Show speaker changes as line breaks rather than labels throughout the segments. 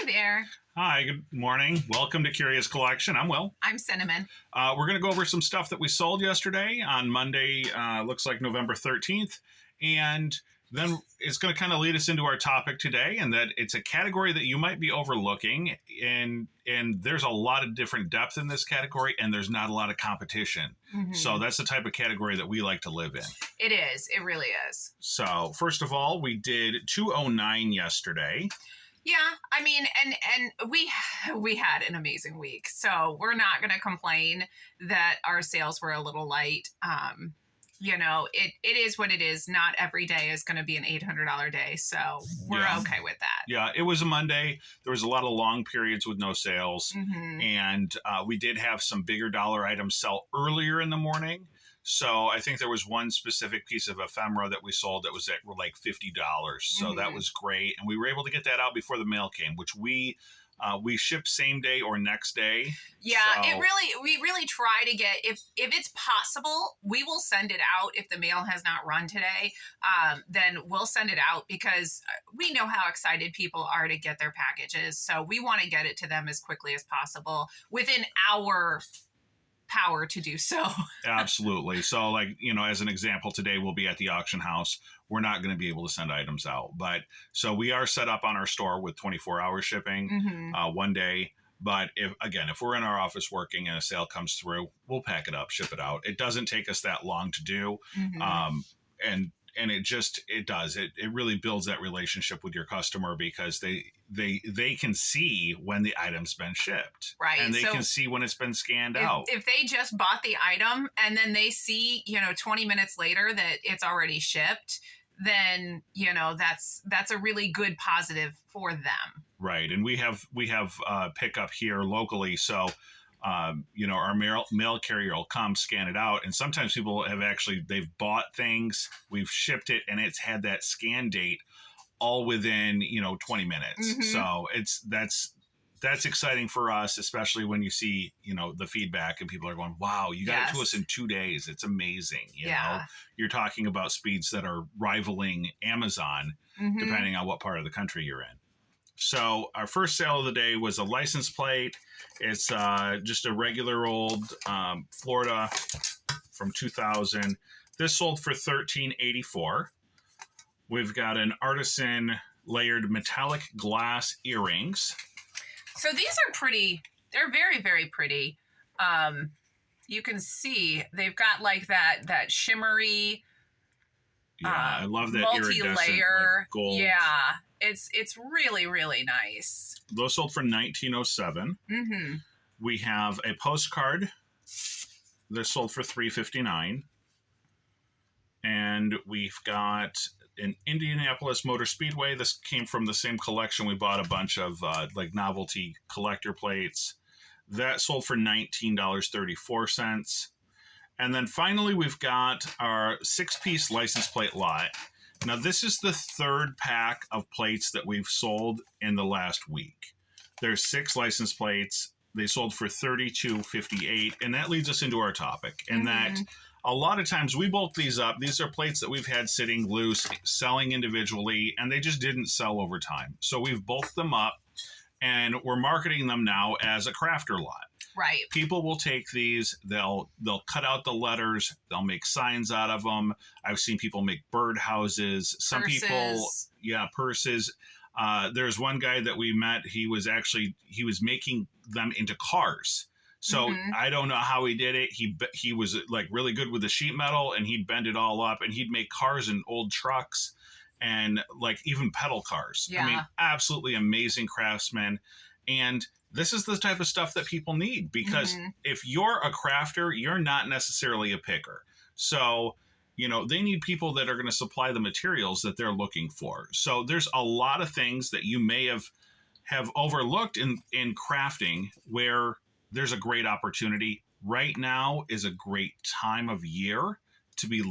there.
Hi, good morning. Welcome to Curious Collection. I'm Will.
I'm Cinnamon.
We're going to go over some stuff that we sold yesterday on Monday, looks like November 13th. And then it's going to kind of lead us into our topic today, and that it's a category that you might be overlooking. And there's a lot of different depth in this category, and there's not a lot of competition. Mm-hmm. So that's the type of category that we like to live in.
It is. It really is.
So first of all, we did 209 yesterday.
Yeah, I mean, and we had an amazing week, so we're not going to complain that our sales were a little light. It is what it is. Not every day is going to be an $800 day, so we're okay with that.
Yeah, it was a Monday. There was a lot of long periods with no sales, and we did have some bigger dollar items sell earlier in the morning. So I think there was one specific piece of ephemera that we sold that was at like $50. So that was great. And we were able to get that out before the mail came, which we shipped same day or next day.
Yeah, so we really try to get, if it's possible, we will send it out. If the mail has not run today, then we'll send it out because we know how excited people are to get their packages. So we want to get it to them as quickly as possible within our power to do so.
Absolutely. So as an example, today we'll be at the auction house. We're not going to be able to send items out, but so we are set up on our store with 24-hour shipping one day. But if we're in our office working and a sale comes through, we'll pack it up, ship it out. It doesn't take us that long to do. And it does. It really builds that relationship with your customer because they can see when the item's been shipped. Right. And they can see when it's been scanned out.
If they just bought the item and then they see, 20 minutes later that it's already shipped, then, that's a really good positive for them.
Right. And we have pickup here locally. So our mail carrier will come scan it out. And sometimes people they've bought things, we've shipped it, and it's had that scan date all within, 20 minutes. So that's exciting for us, especially when you see, the feedback and people are going, wow, you got it to us in 2 days. It's amazing. You know, you're talking about speeds that are rivaling Amazon, depending on what part of the country you're in. So our first sale of the day was a license plate. It's just a regular old Florida from 2000. This sold for $13.84. We've got an artisan layered metallic glass earrings.
So these are pretty. They're very, very pretty. You can see they've got like that shimmery.
Yeah, I love that
multi-layer
gold.
Yeah. It's really, really nice.
Those sold for $19.07. We have a postcard. They're sold for $3.59. And we've got an Indianapolis Motor Speedway. This came from the same collection. We bought a bunch of novelty collector plates. That sold for $19.34. And then finally, we've got our 6-piece license plate lot. Now, this is the third pack of plates that we've sold in the last week. There's 6 license plates. They sold for $32.58, and that leads us into our topic. And that a lot of times we bulk these up. These are plates that we've had sitting loose, selling individually, and they just didn't sell over time. So we've bulked them up, and we're marketing them now as a crafter lot.
Right.
People will take these, they'll cut out the letters, they'll make signs out of them. I've seen people make birdhouses. Some people, purses. There's one guy that we met, he was making them into cars. So I don't know how he did it. He was like really good with the sheet metal, and he'd bend it all up, and he'd make cars and old trucks and like even pedal cars. Yeah. I mean, absolutely amazing craftsman. And this is the type of stuff that people need because if you're a crafter, you're not necessarily a picker. So, they need people that are going to supply the materials that they're looking for. So there's a lot of things that you may have overlooked in crafting where there's a great opportunity. Right now is a great time of year to be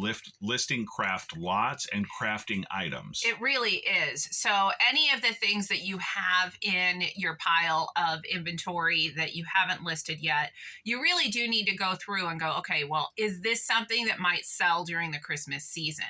listing craft lots and crafting items.
It really is. So any of the things that you have in your pile of inventory that you haven't listed yet, you really do need to go through and go, okay, well, is this something that might sell during the Christmas season?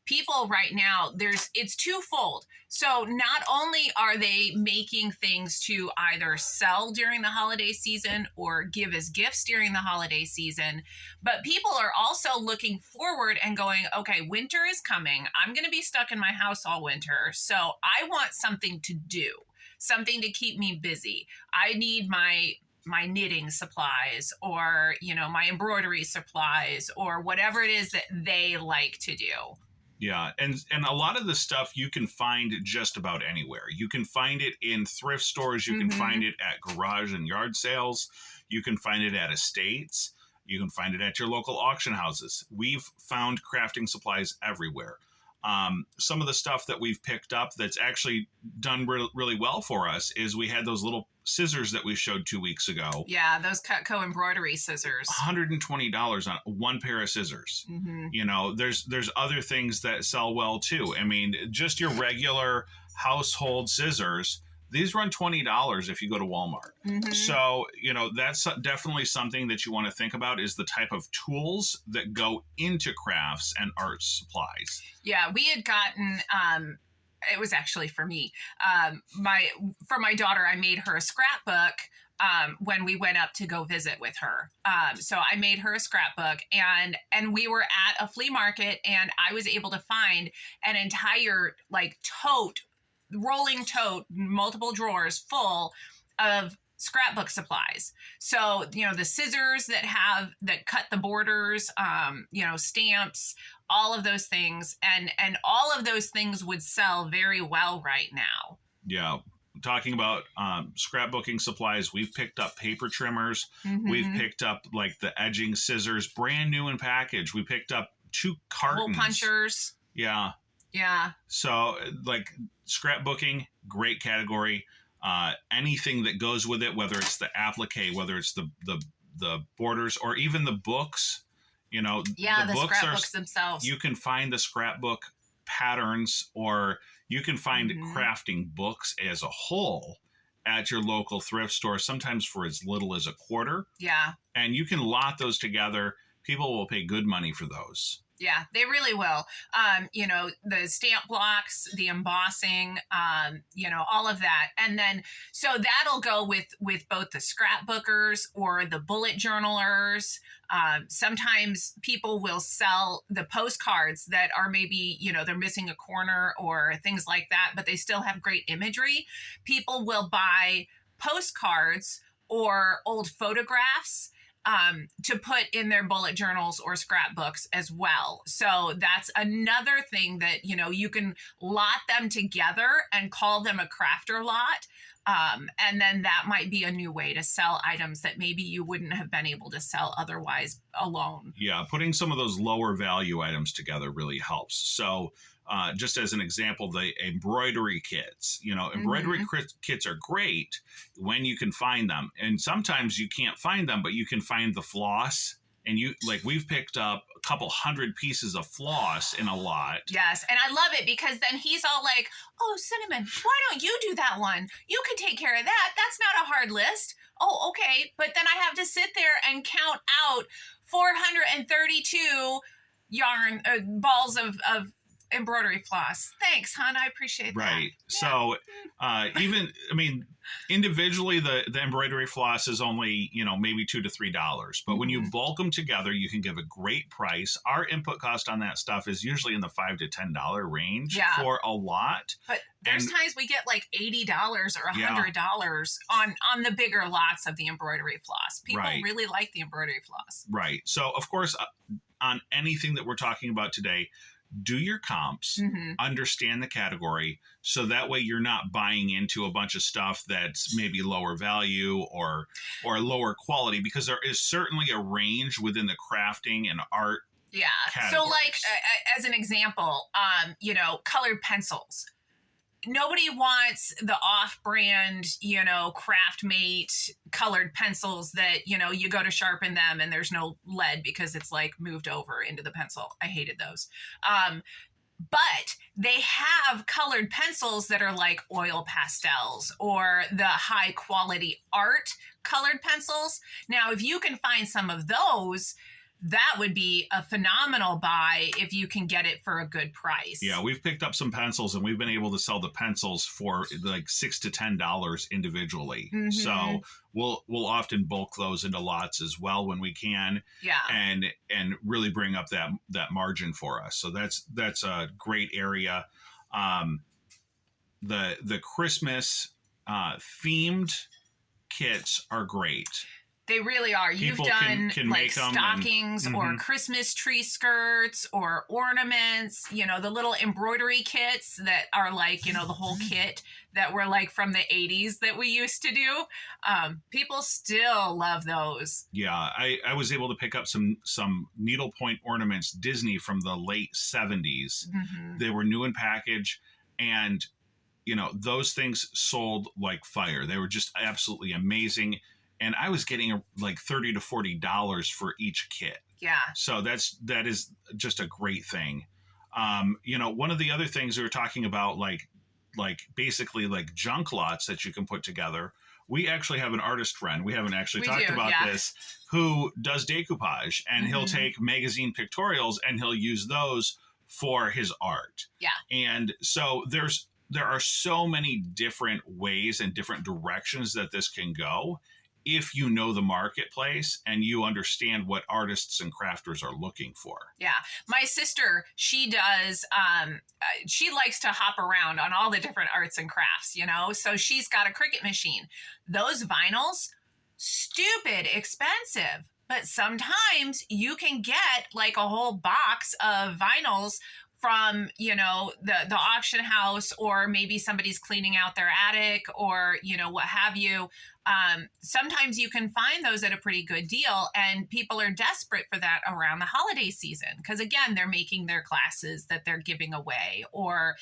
People right now, it's twofold. So not only are they making things to either sell during the holiday season or give as gifts during the holiday season, but people are also looking forward and going, okay, winter is coming. I'm going to be stuck in my house all winter. So I want something to do, something to keep me busy. I need my knitting supplies, or, my embroidery supplies, or whatever it is that they like to do.
Yeah, and a lot of the stuff you can find just about anywhere. You can find it in thrift stores. You can find it at garage and yard sales. You can find it at estates. You can find it at your local auction houses. We've found crafting supplies everywhere. Some of the stuff that we've picked up that's actually done really well for us is we had those little scissors that we showed 2 weeks ago.
Yeah, those Cutco embroidery scissors.
$120 on one pair of scissors. There's other things that sell well too. I mean, just your regular household scissors, these run $20 if you go to Walmart. So, that's definitely something that you want to think about, is the type of tools that go into crafts and art supplies.
Yeah, we had gotten, it was actually for me, for my daughter, I made her a scrapbook when we went up to go visit with her. So I made her a scrapbook, and we were at a flea market, and I was able to find an entire rolling tote, multiple drawers full of scrapbook supplies. So, the scissors that cut the borders, stamps, all of those things. And all of those things would sell very well right now.
Yeah. Talking about scrapbooking supplies, we've picked up paper trimmers. We've picked up like the edging scissors, brand new in package. We picked up 2 cartons.
Hole punchers.
Yeah.
Yeah.
So like scrapbooking, great category. Anything that goes with it, whether it's the applique, whether it's the borders, or even the books,
the
books
scrapbooks themselves.
You can find the scrapbook patterns, or you can find crafting books as a whole at your local thrift store, sometimes for as little as $0.25.
Yeah.
And you can lot those together. People will pay good money for those.
Yeah, they really will. The stamp blocks, the embossing, all of that. And then, so that'll go with both the scrapbookers or the bullet journalers. Sometimes people will sell the postcards that are maybe, they're missing a corner or things like that, but they still have great imagery. People will buy postcards or old photographs to put in their bullet journals or scrapbooks as well. So that's another thing that, you can lot them together and call them a crafter lot. And then that might be a new way to sell items that maybe you wouldn't have been able to sell otherwise alone.
Yeah, putting some of those lower value items together really helps. So just as an example, the embroidery kits, embroidery kits are great when you can find them. And sometimes you can't find them, but you can find the floss. And we've picked up a couple hundred pieces of floss in a lot.
Yes. And I love it because then he's all like, oh, Cinnamon, why don't you do that one? You could take care of that. That's not a hard list. Oh, okay. But then I have to sit there and count out 432 yarn balls of embroidery floss. Thanks, hon. I appreciate that.
Right.
Yeah.
So individually, the embroidery floss is only, maybe $2 to $3. But when you bulk them together, you can give a great price. Our input cost on that stuff is usually in the $5 to $10 range for a lot.
But there's times we get like $80 or $100 on the bigger lots of the embroidery floss. People really like the embroidery floss.
Right. So, of course, on anything that we're talking about today, do your comps, understand the category, so that way you're not buying into a bunch of stuff that's maybe lower value or lower quality, because there is certainly a range within the crafting and art.
Yeah.
Categories.
So like as an example, colored pencils. nobody wants the off-brand, craft mate colored pencils that, you go to sharpen them and there's no lead because it's like moved over into the pencil. I hated those. But they have colored pencils that are like oil pastels or the high quality art colored pencils. Now, if you can find some of those, that would be a phenomenal buy if you can get it for a good price.
Yeah, we've picked up some pencils and we've been able to sell the pencils for like $6 to $10 individually. Mm-hmm. So we'll often bulk those into lots as well when we can.
Yeah.
And really bring up that margin for us. So that's a great area. The Christmas themed kits are great.
They really are. You've done
can
like
make
stockings or Christmas tree skirts or ornaments, the little embroidery kits that are like, the whole kit that were like from the 80s that we used to do. People still love those.
Yeah, I was able to pick up some needlepoint ornaments, Disney from the late 70s. Mm-hmm. They were new in package, and, those things sold like fire. They were just absolutely amazing. And I was getting like $30 to $40 for each kit.
Yeah.
So that is just a great thing. One of the other things we were talking about, like basically like junk lots that you can put together. We actually have an artist friend. We haven't actually talked about this, who does decoupage, and he'll take magazine pictorials and he'll use those for his art.
Yeah.
And so there are so many different ways and different directions that this can go, if you know the marketplace and you understand what artists and crafters are looking for.
Yeah. My sister, she does, she likes to hop around on all the different arts and crafts, so she's got a Cricut machine. Those vinyls, stupid expensive, but sometimes you can get like a whole box of vinyls from, the auction house, or maybe somebody's cleaning out their attic, or, what have you. Sometimes you can find those at a pretty good deal, and people are desperate for that around the holiday season. Because again, they're making their classes that they're giving away, or,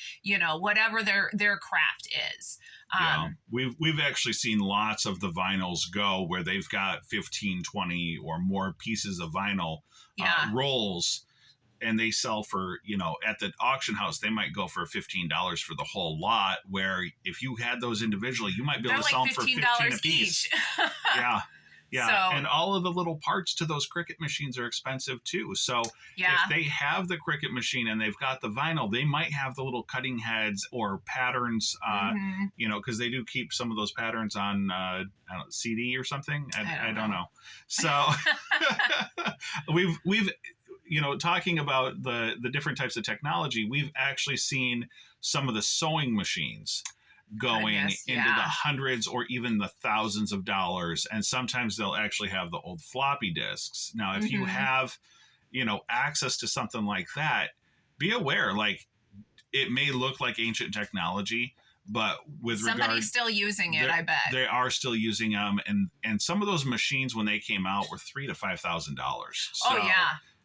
whatever their craft is.
Yeah, we've actually seen lots of the vinyls go where they've got 15, 20 or more pieces of vinyl rolls. And they sell for, at the auction house, they might go for $15 for the whole lot, where if you had those individually, you might be able to sell them for $15 a piece. Yeah. Yeah. So, and all of the little parts to those Cricut machines are expensive too. So if they have the Cricut machine and they've got the vinyl, they might have the little cutting heads or patterns, because they do keep some of those patterns on CD or something. I don't know. So we've talking about the different types of technology, we've actually seen some of the sewing machines going into the hundreds or even the thousands of dollars. And sometimes they'll actually have the old floppy disks. Now, if you have, access to something like that, be aware, like, it may look like ancient technology, but with
somebody's still using it, I bet.
They are still using them. And some of those machines, when they came out, were $3,000 to $5,000. So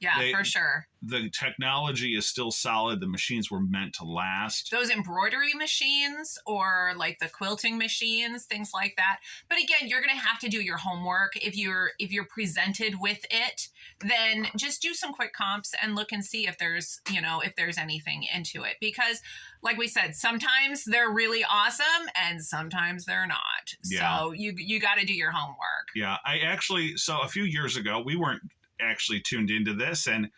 yeah, for sure.
The technology is still solid. The machines were meant to last.
Those embroidery machines, or like the quilting machines, things like that. But again, you're going to have to do your homework. If you're presented with it, then just do some quick comps and look and see if there's anything into it. Because like we said, sometimes they're really awesome and sometimes they're not.
Yeah.
So you got to do your homework.
Yeah. So a few years ago, we weren't actually tuned into this, and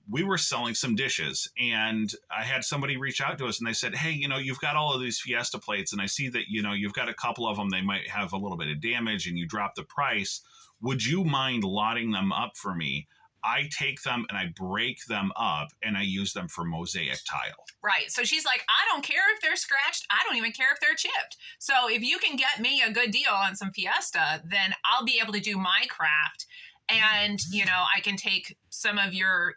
we were selling some dishes, and I had somebody reach out to us and they said, hey, you've got all of these Fiesta plates, and I see that, you've got a couple of them, they might have a little bit of damage and you drop the price. Would you mind lotting them up for me? I take them and I break them up and I use them for mosaic tile.
Right. So she's like, I don't care if they're scratched. I don't even care if they're chipped. So if you can get me a good deal on some Fiesta, then I'll be able to do my craft. And, I can take some of your,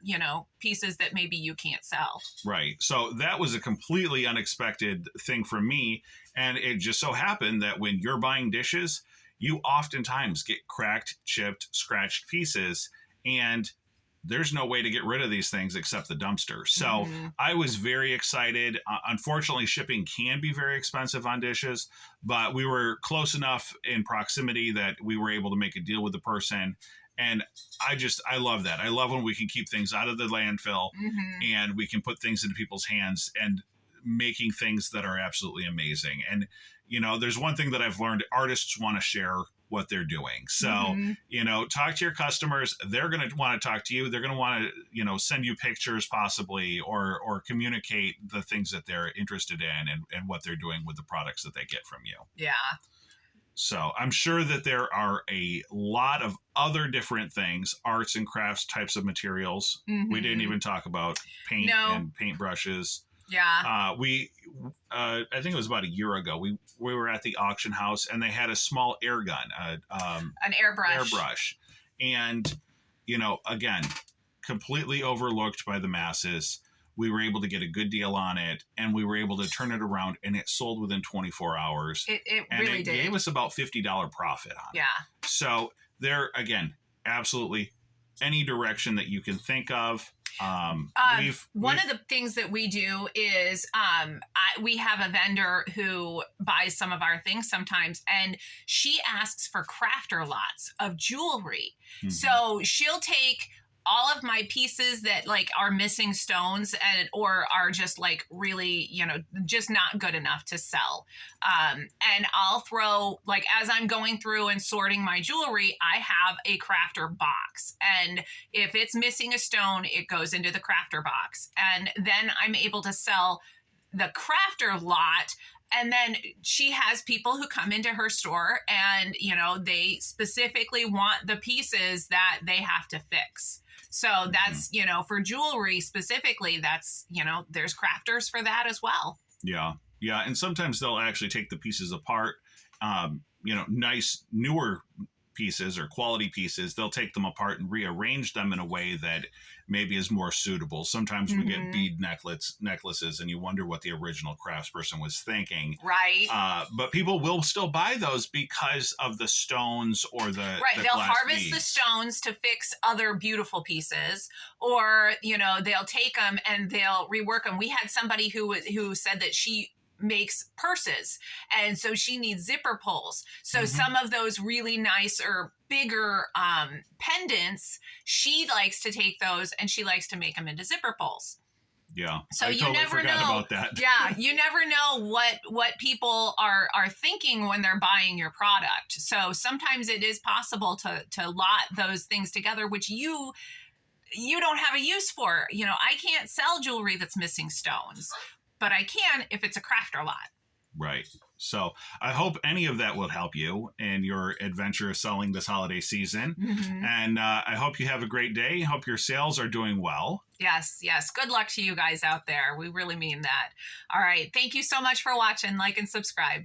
pieces that maybe you can't sell.
Right. So that was a completely unexpected thing for me. And it just so happened that when you're buying dishes, you oftentimes get cracked, chipped, scratched pieces. And there's no way to get rid of these things except the dumpster. So
Mm-hmm.
I was very excited. Unfortunately, shipping can be very expensive on dishes, but we were close enough in proximity that we were able to make a deal with the person. And I love that. I love when we can keep things out of the landfill
Mm-hmm.
and we can put things into people's hands and making things that are absolutely amazing. And, there's one thing that I've learned: artists want to share what they're doing. So,
Mm-hmm.
talk to your customers. They're going to want to talk to you. They're going to want to, send you pictures possibly, or communicate the things that they're interested in and what they're doing with the products that they get from you.
Yeah.
So I'm sure that there are a lot of other different things, arts and crafts types of materials.
Mm-hmm.
We didn't even talk about paint and paint brushes.
Yeah.
I think it was about a year ago. We were at the auction house and they had a small air gun,
An airbrush.
And, again, completely overlooked by the masses. We were able to get a good deal on it, and we were able to turn it around, and it sold within 24 hours.
It
and
really
it
did.
gave us about $50 profit on it.
Yeah.
So there, again, absolutely any direction that you can think of.
One of the things that we do is we have a vendor who buys some of our things sometimes, and she asks for crafter lots of jewelry.
Mhm.
So she'll take all of my pieces that like are missing stones or are just like really, just not good enough to sell. And I'll throw, like, as I'm going through and sorting my jewelry, I have a crafter box. And if it's missing a stone, it goes into the crafter box. And then I'm able to sell the crafter lot. And then she has people who come into her store and, they specifically want the pieces that they have to fix. So that's, for jewelry specifically, that's, there's crafters for that as well.
Yeah. Yeah. And sometimes they'll actually take the pieces apart, nice newer pieces or quality pieces. They'll take them apart and rearrange them in a way that maybe is more suitable. Sometimes we get bead necklaces and you wonder what the original craftsperson was thinking.
Right.
But people will still buy those because of the stones or the
right. They'll harvest
beads.
the stones to fix other beautiful pieces, or they'll take them and they'll rework them. We had somebody who said that she makes purses, and so she needs zipper pulls. So some of those really nice or bigger pendants, she likes to take those and she likes to make them into zipper pulls.
Yeah.
So
I totally forgot about that.
Yeah, you never know what people are thinking when they're buying your product. So sometimes it is possible to lot those things together, which you don't have a use for. I can't sell jewelry that's missing stones, but I can if it's a crafter lot.
Right. So I hope any of that will help you in your adventure of selling this holiday season. And I hope you have a great day. Hope your sales are doing well.
Yes. Good luck to you guys out there. We really mean that. All right. Thank you so much for watching. Like and subscribe.